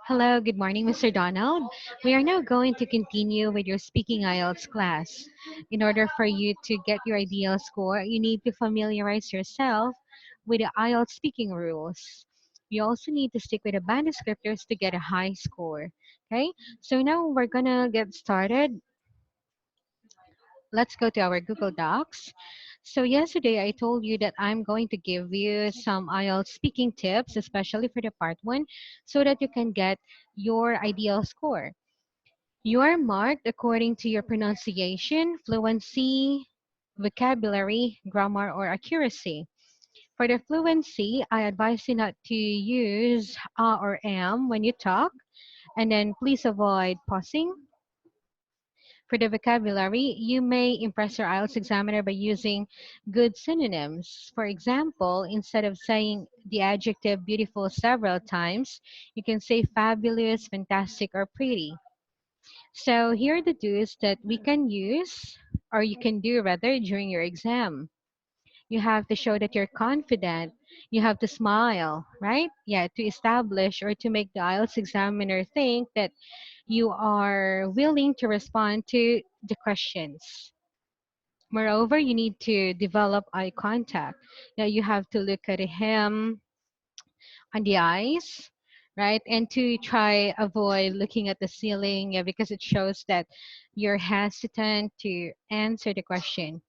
Hello, good morning, Mr. Donald. We are now going to continue with your speaking IELTS class. In order for you to get your ideal score, you need to familiarize yourself with the IELTS speaking rules. You also need to stick with the band descriptors to get a high score. Okay, so now we're gonna get started. Let's go to our Google Docs. So yesterday I told you that I'm going to give you some IELTS speaking tips, especially for the part one, so that you can get your ideal score. You are marked according to your pronunciation, fluency, vocabulary, grammar, or accuracy. For the fluency, I advise you not to use or am when you talk, and then please avoid pausing. For the vocabulary, you may impress your IELTS examiner by using good synonyms. For example, instead of saying the adjective beautiful several times, you can say fabulous, fantastic, or pretty. So here are the do's that we can use, or you can do rather, during your exam. You have to show that you're confident. You have to smile, right? Yeah, to establish or to make the IELTS examiner think that you are willing to respond to the questions. Moreover, you need to develop eye contact. Now you have to look at him on the eyes, right? And to try avoid looking at the ceiling, yeah, because it shows that you're hesitant to answer the question.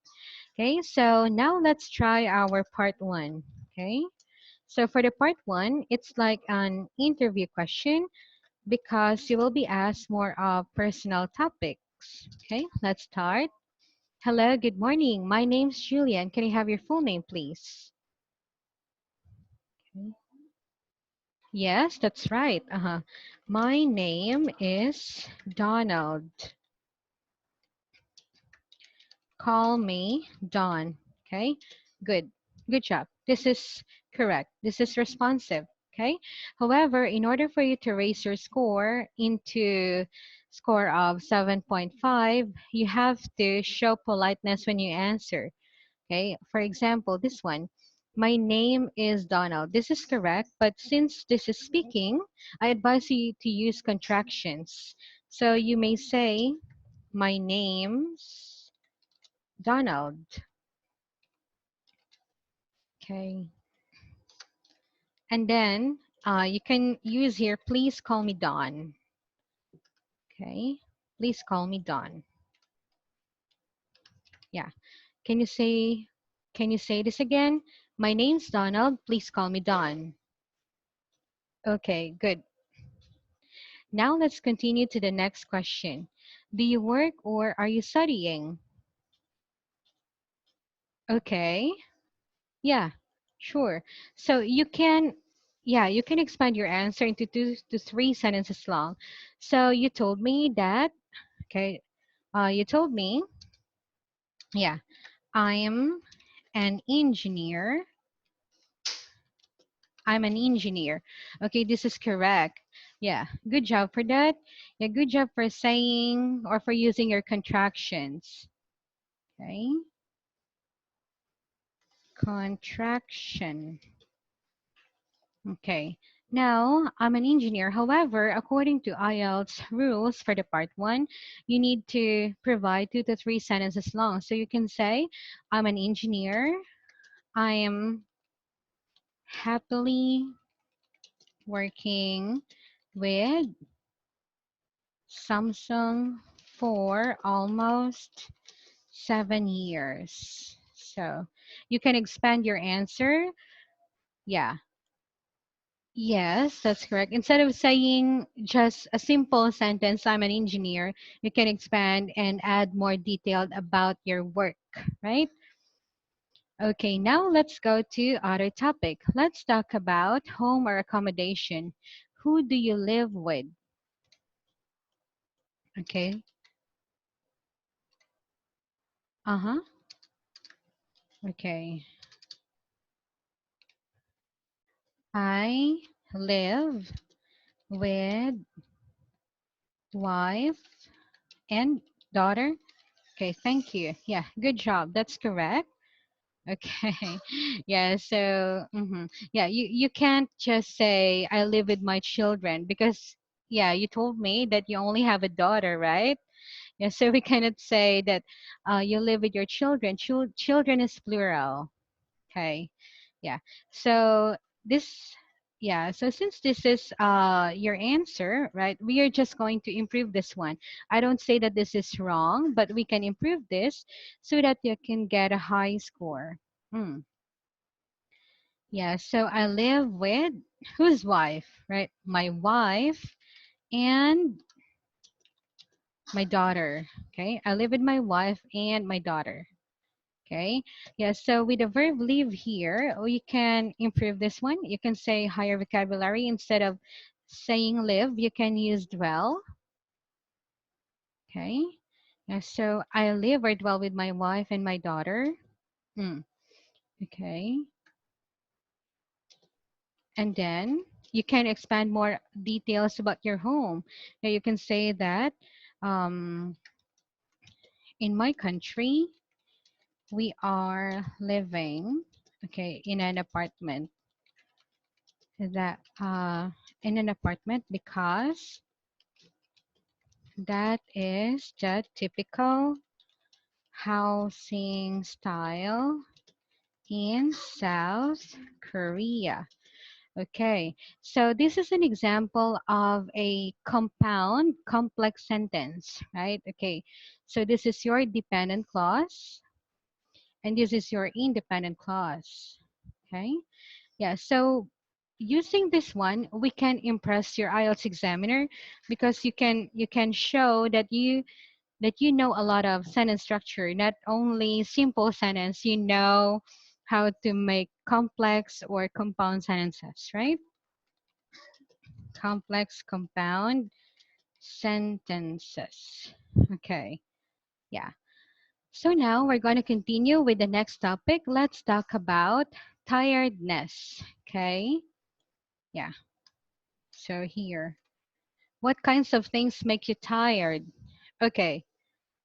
Okay, so now let's try our part one. Okay, so for the part one, it's like an interview question because you will be asked more of personal topics. Okay, let's start. Hello, good morning. My name's Julian. Can I have your full name, please? Okay. Yes, that's right. My name is Donald. Call me Don. Okay, good. Good job. This is correct. This is responsive. Okay. However, in order for you to raise your score into score of 7.5, you have to show politeness when you answer. Okay. For example, this one. My name is Donald. This is correct, but since this is speaking, I advise you to use contractions. So you may say, my name's Donald. Okay. And then you can use here, please call me Don. Okay. Please call me Don. Yeah. Can you say can you say this again? My name's Donald. Please call me Don. Okay, good. Now let's continue to the next question. Do you work or are you studying? Okay. Yeah, sure. So you can, yeah, you can expand your answer into 2 to 3 sentences long. So you told me that, okay, you told me, yeah, I'm an engineer. I'm an engineer. Okay, this is correct. Yeah, good job for that. Yeah, good job for saying or for using your contractions. Okay, contraction. Okay. Now, I'm an engineer. However, according to IELTS rules for the part one, you need to provide 2 to 3 sentences long. So you can say, I'm an engineer. I am happily working with Samsung for almost 7 years. So you can expand your answer. Yeah. Yes, that's correct. Instead of saying just a simple sentence, I'm an engineer, you can expand and add more detailed about your work, right? Okay, now let's go to other topic. Let's talk about home or accommodation. Who do you live with? Okay. Uh-huh. Okay. I live with wife and daughter. Okay, thank you. Yeah, good job. That's correct. Okay. Yeah, so yeah, you can't just say I live with my children because yeah, you told me that you only have a daughter, right? Yeah, so we cannot say that you live with your children. Children is plural. Okay. Yeah. So this, yeah. So since this is your answer, right? We are just going to improve this one. I don't say that this is wrong, but we can improve this so that you can get a high score. Hmm. Yeah. So I live with whose wife, right? My wife and my daughter. Okay. I live with my wife and my daughter. Okay. Yeah. So with the verb live here, we can improve this one. You can say higher vocabulary instead of saying live. You can use dwell. Okay. Yeah. So I live or dwell with my wife and my daughter. Hmm. Okay. And then you can expand more details about your home. Now you can say that um, in my country, we are living, okay, that in an apartment because that is the typical housing style in South Korea. Okay, so this is an example of a compound complex sentence, right? Okay, so this is your dependent clause and this is your independent clause. Okay, yeah, so using this one, we can impress your IELTS examiner because you can show that you know a lot of sentence structure, not only simple sentence, you know how to make complex or compound sentences, right? Complex compound sentences. Okay. Yeah. So now we're going to continue with the next topic. Let's talk about tiredness. Okay. Yeah. So here, what kinds of things make you tired? Okay.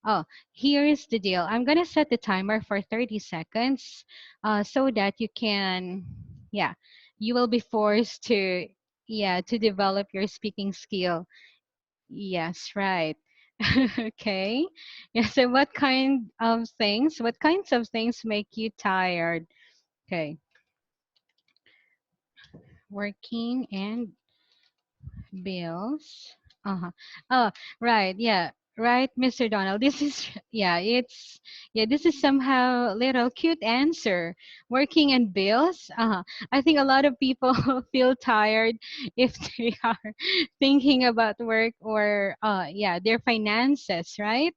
Oh, here's the deal. I'm gonna set the timer for 30 seconds, so that you can, yeah, you will be forced to, yeah, to develop your speaking skill. Yes, right. Okay. Yeah. So, what kinds of things make you tired? Okay, working and bills. Uh-huh. Oh, right. Yeah. Right, Mr. Donald. This is this is somehow little cute answer. Working and bills. Uh-huh. I think a lot of people feel tired if they are thinking about work or their finances, right?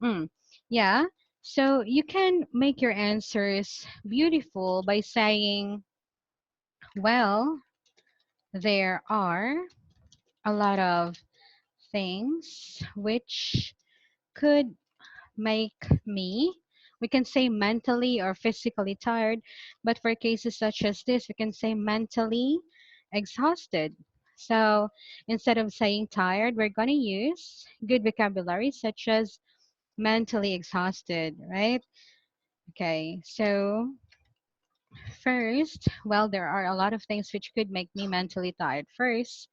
Mm. Yeah. So you can make your answers beautiful by saying, well, there are a lot of things which could make me, we can say mentally or physically tired, but for cases such as this, we can say mentally exhausted. So instead of saying tired, we're going to use good vocabulary such as mentally exhausted, right? Okay, so first, well, there are a lot of things which could make me mentally tired. First,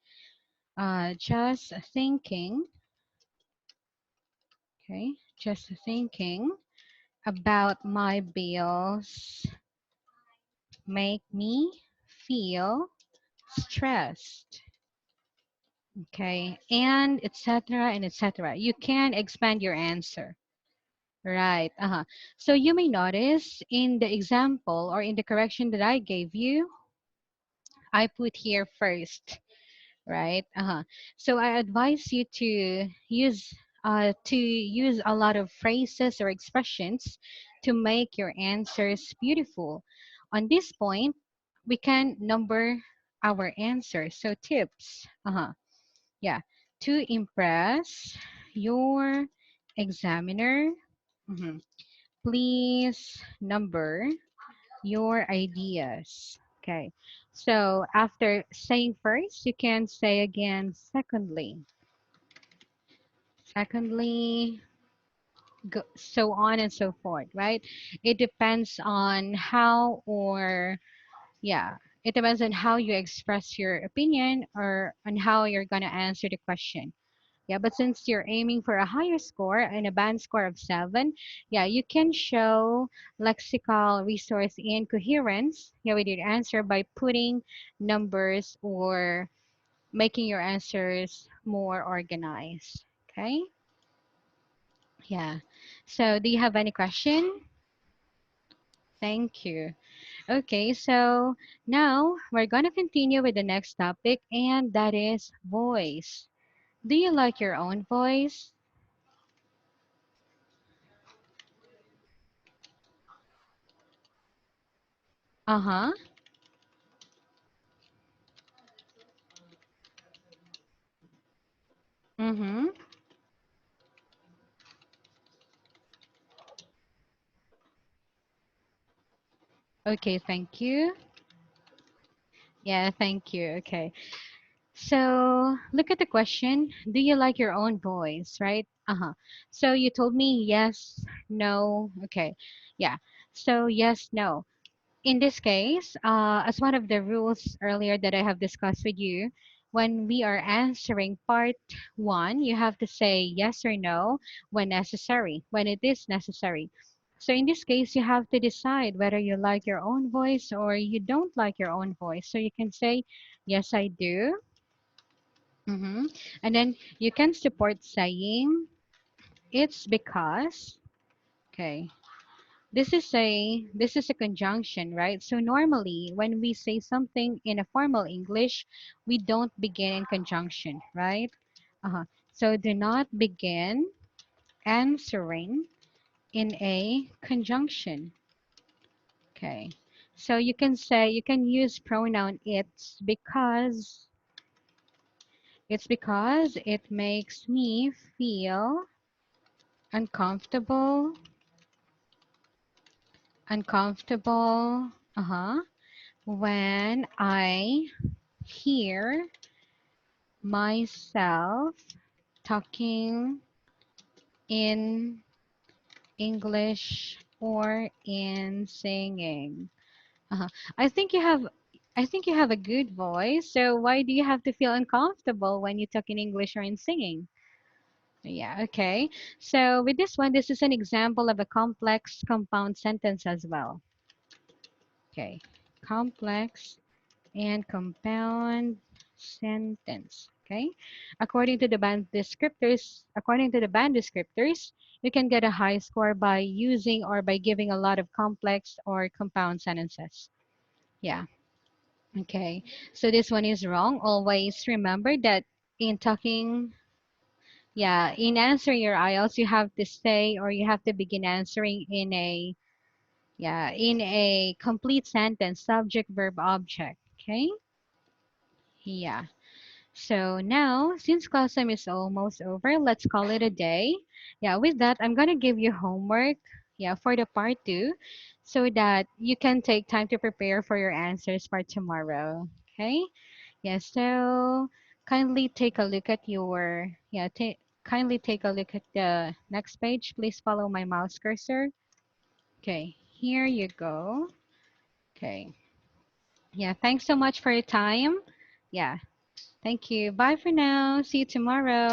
just thinking, okay, just thinking about my bills make me feel stressed. Okay, and etc. and etc. You can expand your answer. Right. Uh-huh. So you may notice in the example or in the correction that I gave you, I put here first, right? Uh-huh. So I advise you to use a lot of phrases or expressions to make your answers beautiful. On this point, we can number our answers. So tips. Uh-huh. Yeah. To impress your examiner, mhm, please number your ideas. Okay. So after saying first, you can say again secondly. Secondly, so on and so forth, right? It depends on how or yeah. It depends on how you express your opinion or on how you're going to answer the question. Yeah, but since you're aiming for a higher score and a band score of 7, yeah, you can show lexical resource and coherence, yeah, with your answer by putting numbers or making your answers more organized. Okay? Yeah. So, do you have any question? Thank you. Okay, so now we're going to continue with the next topic, and that is voice. Do you like your own voice? Uh huh. Mm hmm. Okay, thank you. Yeah, thank you. Okay. So look at the question. Do you like your own voice, right? Uh-huh. So you told me yes, no. Okay. Yeah. So yes, no. In this case, as one of the rules earlier that I have discussed with you, when we are answering part one, you have to say yes or no when necessary, when it is necessary. So in this case, you have to decide whether you like your own voice or you don't like your own voice. So you can say, yes, I do. hmm And then you can support saying, it's because. Okay. This is a conjunction, right? So normally when we say something in a formal English, we don't begin in conjunction, right? So do not begin answering in a conjunction. Okay. So you can use pronoun it's because it makes me feel uncomfortable, uncomfortable, when I hear myself talking in English or in singing. Uh-huh. I think you have I think you have a good voice, so why do you have to feel uncomfortable when you talk in English or in singing? Yeah, okay. So with this one, this is an example of a complex compound sentence as well. Okay. Complex and compound sentence. Okay. According to the band descriptors, you can get a high score by using or by giving a lot of complex or compound sentences. Yeah. Okay. So this one is wrong. Always remember that in talking, yeah, in answering your IELTS, you have to say or you have to begin answering in a complete sentence, subject, verb, object. Okay. Yeah. So now, since class time is almost over, let's call it a day. Yeah, with that, I'm going to give you homework, yeah, for the part two, so that you can take time to prepare for your answers for tomorrow. Okay? Yeah, so kindly take a look at kindly take a look at the next page. Please follow my mouse cursor. Okay, here you go. Okay. Yeah, thanks so much for your time. Yeah, thank you. Bye for now. See you tomorrow.